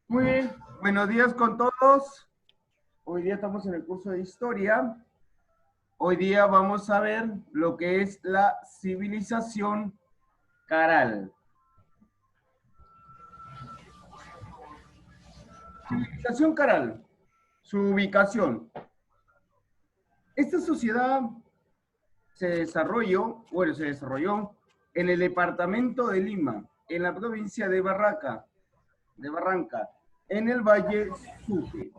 Muy bien, buenos días con todos. Hoy día estamos en el curso de historia. Hoy día vamos a ver lo que es la civilización Caral. Civilización Caral, su ubicación. Esta sociedad se desarrolló en el departamento de Lima, en la provincia de Barranca, en el Valle Supe.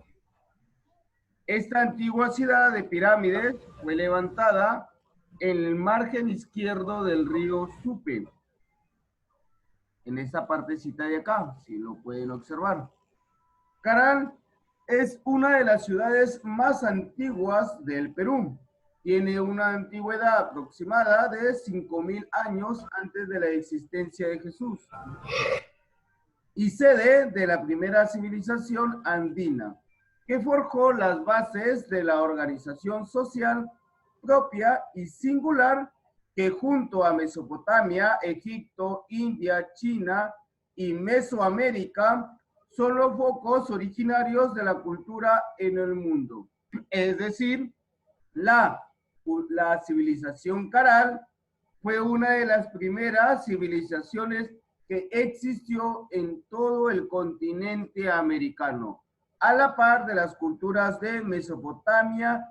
Esta antigua ciudad de pirámides fue levantada en el margen izquierdo del río Supe, en esta partecita de acá, si lo pueden observar. Caral es una de las ciudades más antiguas del Perú. Tiene una antigüedad aproximada de 5.000 años antes de la existencia de Jesús y sede de la primera civilización andina, que forjó las bases de la organización social propia y singular que junto a Mesopotamia, Egipto, India, China y Mesoamérica son los focos originarios de la cultura en el mundo. Es decir, la, la civilización Caral fue una de las primeras civilizaciones que existió en todo el continente americano, a la par de las culturas de Mesopotamia,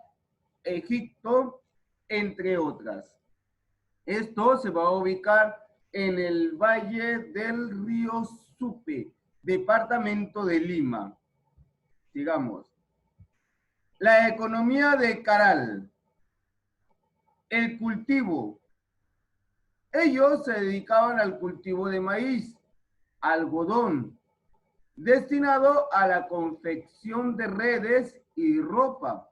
Egipto, entre otras. Esto se va a ubicar en el valle del río Supe, departamento de Lima. Sigamos. La economía de Caral. El cultivo. Ellos se dedicaban al cultivo de maíz, algodón, destinado a la confección de redes y ropa,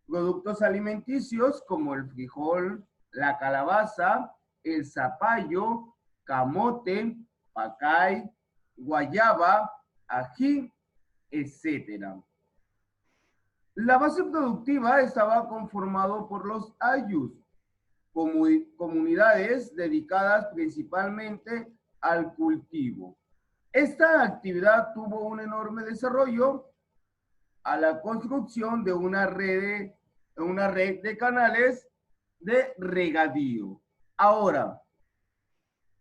productos alimenticios como el frijol, la calabaza, el zapallo, camote, pacay, guayaba, ají, etc. La base productiva estaba conformado por los ayllus, comunidades dedicadas principalmente al cultivo. Esta actividad tuvo un enorme desarrollo a la construcción de una red de canales de regadío. Ahora,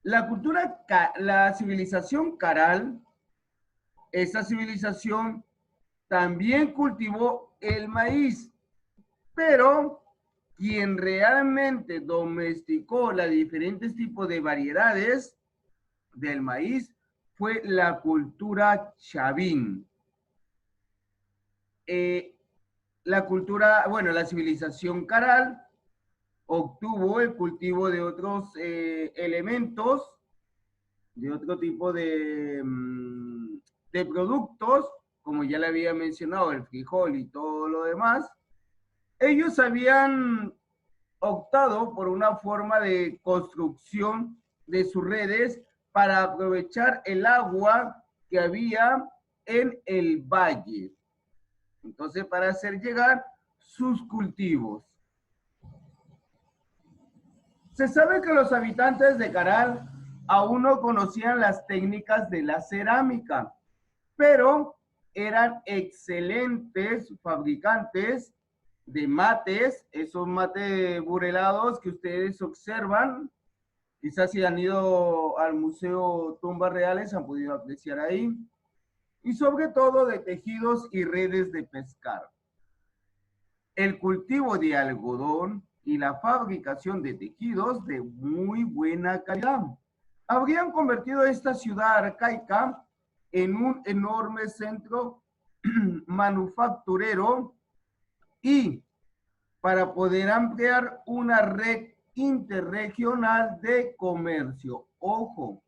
la civilización Caral, esta civilización también cultivó el maíz, pero quien realmente domesticó los diferentes tipos de variedades del maíz fue la cultura chavín. La civilización Caral obtuvo el cultivo de otros elementos, de otro tipo de productos, como ya le había mencionado, el frijol y todo lo demás. Ellos habían optado por una forma de construcción de sus redes para aprovechar el agua que había en el valle. Entonces, para hacer llegar sus cultivos. Se sabe que los habitantes de Caral aún no conocían las técnicas de la cerámica, pero eran excelentes fabricantes de mates, esos mates burelados que ustedes observan. Quizás si han ido al Museo Tumbas Reales han podido apreciar ahí. Y sobre todo de tejidos y redes de pescar. El cultivo de algodón y la fabricación de tejidos de muy buena calidad habrían convertido esta ciudad arcaica en un enorme centro manufacturero y para poder ampliar una red interregional de comercio. Ojo,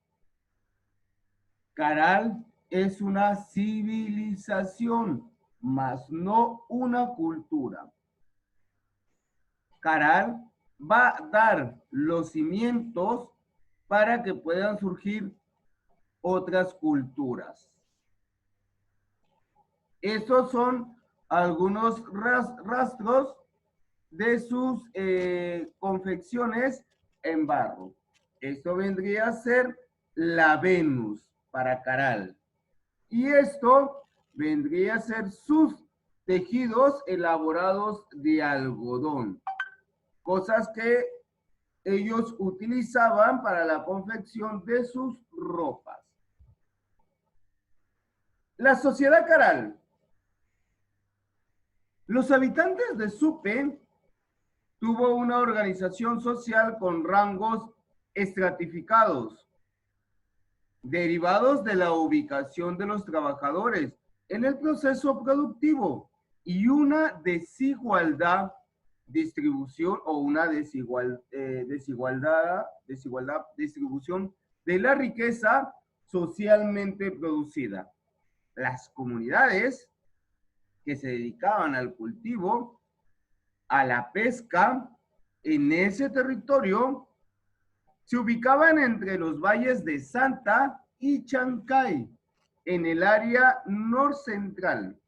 Caral es una civilización, más no una cultura. Caral va a dar los cimientos para que puedan surgir otras culturas. Estos son algunos rastros de sus confecciones en barro. Esto vendría a ser la Venus para Caral. y esto vendría a ser sus tejidos elaborados de algodón, cosas que ellos utilizaban para la confección de sus ropas. La sociedad caral. Los habitantes de Supe tuvo una organización social con rangos estratificados, derivados de la ubicación de los trabajadores en el proceso productivo y una distribución de la riqueza socialmente producida. Las comunidades que se dedicaban al cultivo, a la pesca, en ese territorio, se ubicaban entre los valles de Santa y Chancay, en el área norcentral.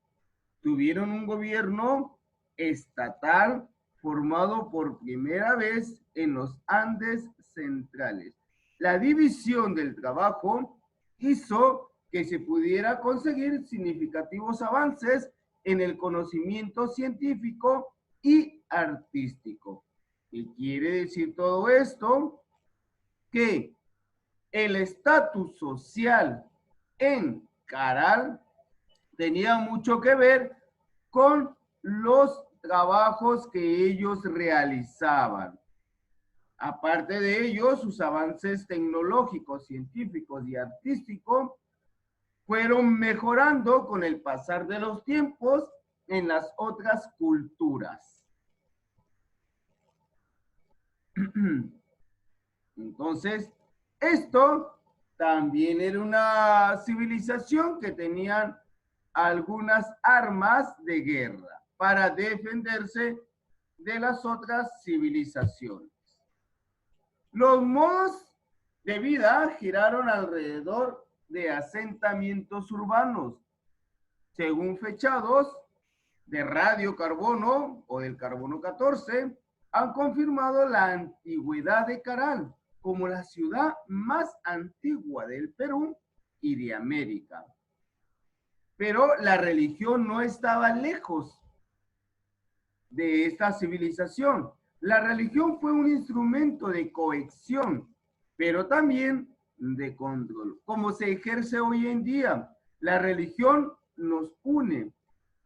Tuvieron un gobierno estatal formado por primera vez en los Andes centrales. La división del trabajo hizo que se pudiera conseguir significativos avances en el conocimiento científico y artístico. ¿Qué quiere decir todo esto? Que el estatus social en Caral tenía mucho que ver con los trabajos que ellos realizaban. Aparte de ello, sus avances tecnológicos, científicos y artísticos fueron mejorando con el pasar de los tiempos en las otras culturas. Entonces, esto también era una civilización que tenían algunas armas de guerra para defenderse de las otras civilizaciones. Los modos de vida giraron alrededor de asentamientos urbanos, según fechados de radiocarbono o del carbono 14, han confirmado la antigüedad de Caral como la ciudad más antigua del Perú y de América. Pero la religión no estaba lejos de esta civilización. La religión fue un instrumento de cohesión, pero también de control. Como se ejerce hoy en día, la religión nos une,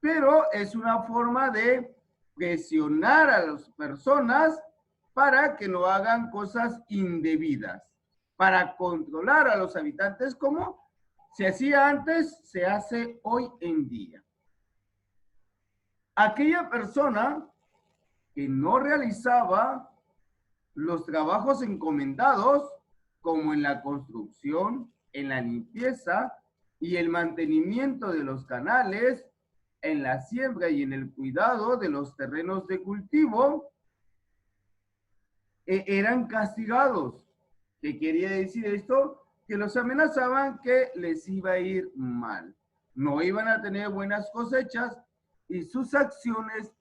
pero es una forma de presionar a las personas para que no hagan cosas indebidas, para controlar a los habitantes como se hacía antes, se hace hoy en día. Aquella persona que no realizaba los trabajos encomendados, como en la construcción, en la limpieza y el mantenimiento de los canales, en la siembra y en el cuidado de los terrenos de cultivo, eran castigados. ¿Qué quería decir esto? Que los amenazaban que les iba a ir mal. No iban a tener buenas cosechas y sus acciones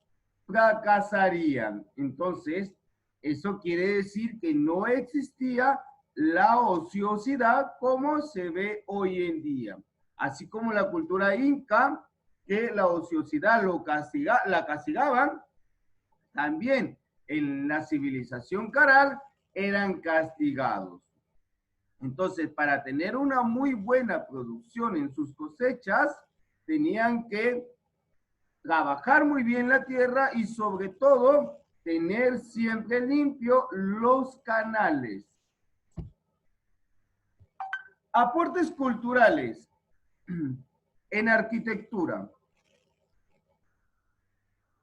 fracasarían. Entonces, eso quiere decir que no existía la ociosidad como se ve hoy en día. Así como la cultura inca, que la ociosidad la castigaban, también en la civilización caral eran castigados. Entonces, para tener una muy buena producción en sus cosechas, tenían que trabajar muy bien la tierra y sobre todo tener siempre limpio los canales. Aportes culturales en arquitectura.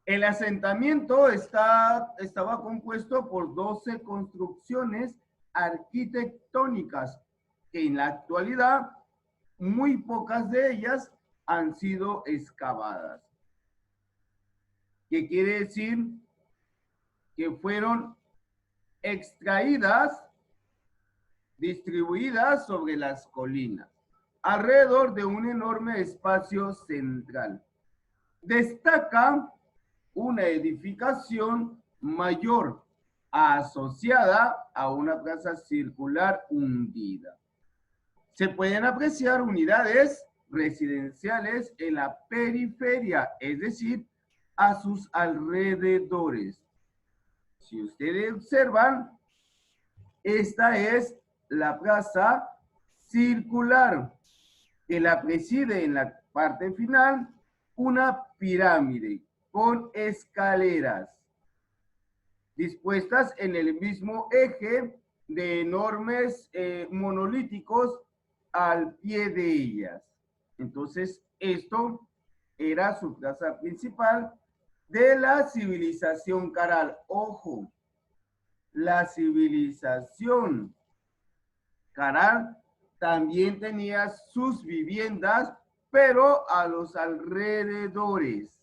El asentamiento estaba compuesto por 12 construcciones arquitectónicas que en la actualidad muy pocas de ellas han sido excavadas. ¿Qué quiere decir? Que fueron extraídas, distribuidas sobre las colinas, alrededor de un enorme espacio central. Destaca una edificación mayor asociada a una plaza circular hundida. Se pueden apreciar unidades residenciales en la periferia, es decir, a sus alrededores. Si ustedes observan, esta es la plaza circular, que la preside en la parte final una pirámide con escaleras dispuestas en el mismo eje de enormes monolíticos al pie de ellas. Entonces, esto era su plaza principal de la civilización Caral. Ojo, la civilización Caral también tenía sus viviendas, pero a los alrededores.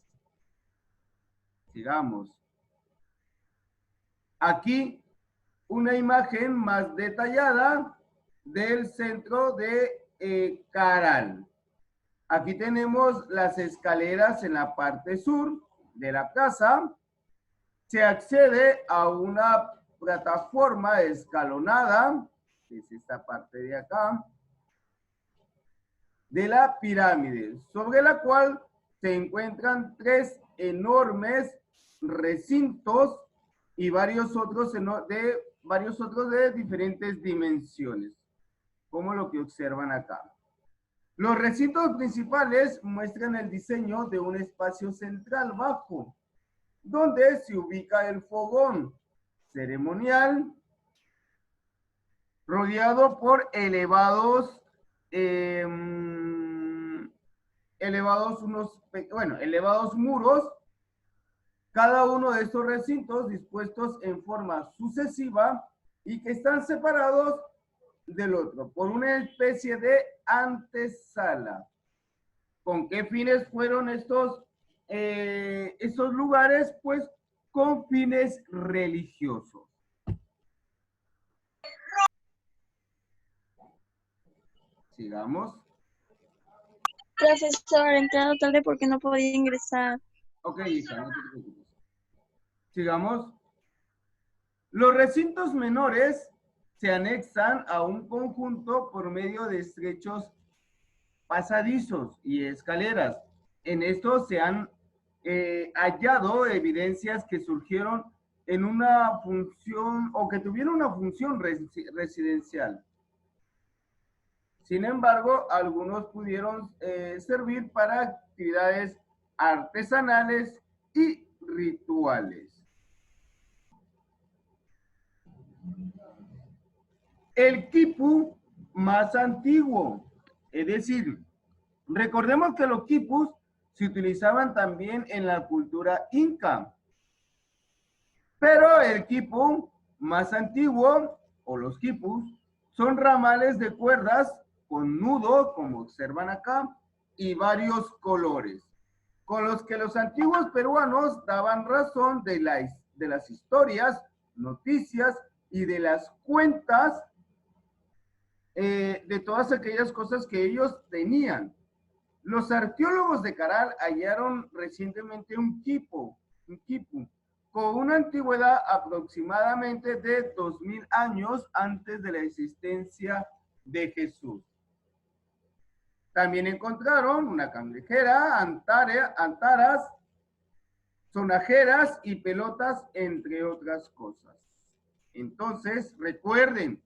Sigamos. Aquí una imagen más detallada del centro de Caral. Aquí tenemos las escaleras en la parte sur de la casa. Se accede a una plataforma escalonada, que es esta parte de acá, de la pirámide, sobre la cual se encuentran tres enormes recintos y varios otros de diferentes dimensiones, como lo que observan acá. Los recintos principales muestran el diseño de un espacio central bajo, donde se ubica el fogón ceremonial, rodeado por elevados muros, cada uno de estos recintos dispuestos en forma sucesiva y que están separados del otro por una especie de antesala. ¿Con qué fines fueron estos lugares? Pues con fines religiosos. Sigamos. Profesor, he entrado tarde porque no podía ingresar. Ok, hija, no te preocupes. Sigamos. Los recintos menores se anexan a un conjunto por medio de estrechos pasadizos y escaleras. En estos se han hallado evidencias que surgieron en una función o que tuvieron una función residencial. Sin embargo, algunos pudieron servir para actividades artesanales y rituales. El quipu más antiguo, es decir, recordemos que los quipus se utilizaban también en la cultura inca, pero el quipu más antiguo, o los quipus, son ramales de cuerdas con nudo, como observan acá, y varios colores, con los que los antiguos peruanos daban razón de las historias, noticias y de las cuentas de todas aquellas cosas que ellos tenían. Los arqueólogos de Caral hallaron recientemente un quipu, con una antigüedad aproximadamente de 2000 años antes de la existencia de Jesús. También encontraron una cangrejera, antaras, sonajeras y pelotas, entre otras cosas. Entonces, recuerden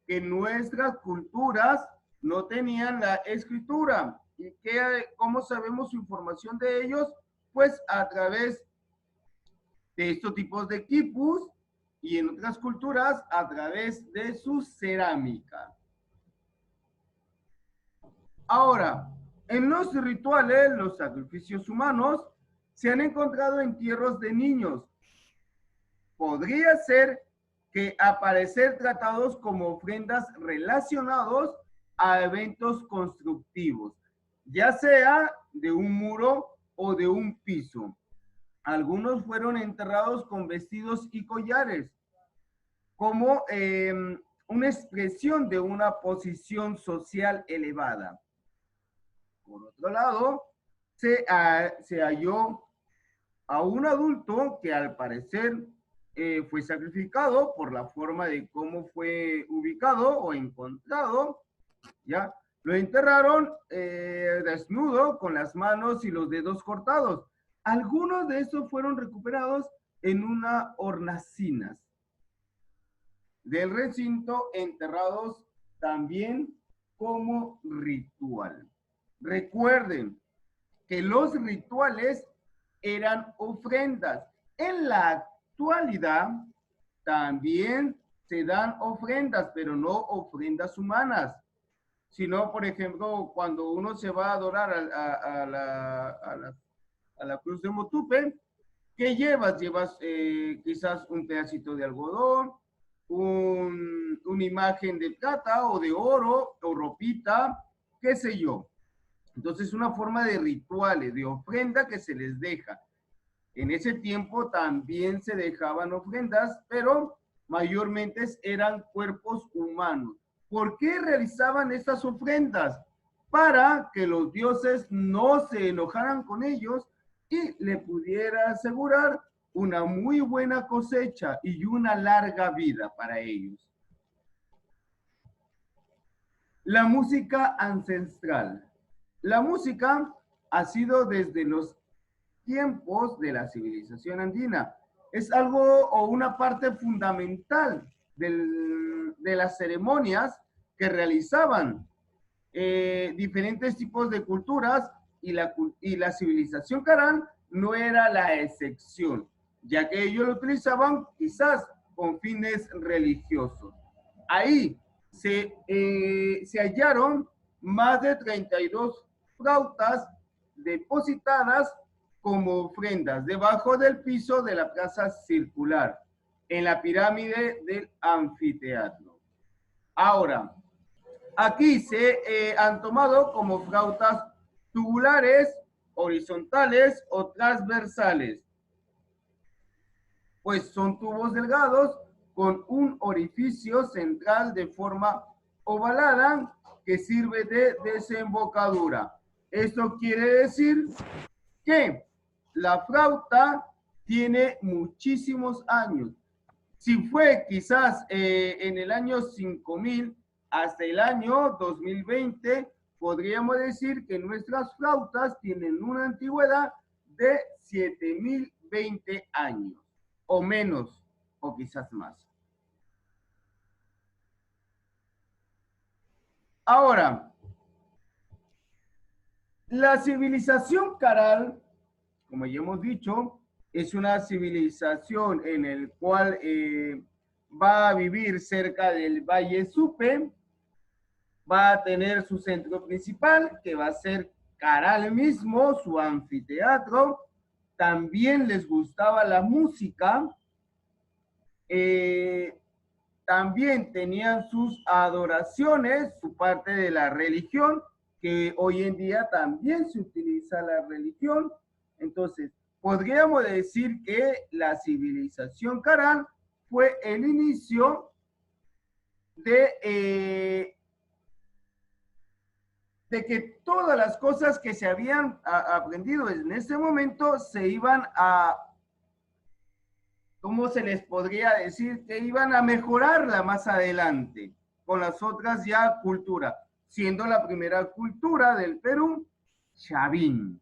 que nuestras culturas no tenían la escritura. ¿Y cómo sabemos información de ellos? Pues a través de estos tipos de quipus y en otras culturas a través de su cerámica. Ahora, en los rituales, los sacrificios humanos se han encontrado entierros de niños. Podría ser que aparecer tratados como ofrendas relacionados a eventos constructivos, ya sea de un muro o de un piso. Algunos fueron enterrados con vestidos y collares, como una expresión de una posición social elevada. Por otro lado, se halló a un adulto que al parecer fue sacrificado por la forma de cómo fue ubicado o encontrado, ¿ya? Lo enterraron desnudo, con las manos y los dedos cortados. Algunos de esos fueron recuperados en una hornacinas del recinto, enterrados también como ritual. Recuerden que los rituales eran ofrendas. En la actualidad también se dan ofrendas, pero no ofrendas humanas, sino, por ejemplo, cuando uno se va a adorar a la cruz de Motupe, ¿qué llevas? Llevas quizás un pedacito de algodón, una imagen de plata o de oro o ropita, qué sé yo. Entonces, una forma de rituales, de ofrenda que se les deja. En ese tiempo también se dejaban ofrendas, pero mayormente eran cuerpos humanos. ¿Por qué realizaban estas ofrendas? Para que los dioses no se enojaran con ellos y le pudiera asegurar una muy buena cosecha y una larga vida para ellos. La música ancestral. La música ha sido desde los tiempos de la civilización andina. Es algo o una parte fundamental de las ceremonias que realizaban diferentes tipos de culturas y la civilización Carán no era la excepción, ya que ellos lo utilizaban quizás con fines religiosos. Ahí se hallaron más de 32 flautas depositadas como ofrendas debajo del piso de la plaza circular, en la pirámide del anfiteatro. Ahora, aquí se han tomado como flautas tubulares, horizontales o transversales, pues son tubos delgados con un orificio central de forma ovalada que sirve de desembocadura. Esto quiere decir que la flauta tiene muchísimos años. Si fue quizás en el año 5000 hasta el año 2020, podríamos decir que nuestras flautas tienen una antigüedad de 7020 años, o menos, o quizás más. Ahora, la civilización Caral, como ya hemos dicho, es una civilización en el cual va a vivir cerca del Valle Supe, va a tener su centro principal, que va a ser Caral mismo, su anfiteatro. También les gustaba la música. También tenían sus adoraciones, su parte de la religión, que hoy en día también se utiliza la religión. Entonces, podríamos decir que la civilización Caral fue el inicio de que todas las cosas que se habían aprendido en ese momento se iban a, ¿cómo se les podría decir? Que iban a mejorarla más adelante con las otras ya culturas, siendo la primera cultura del Perú, Chavín.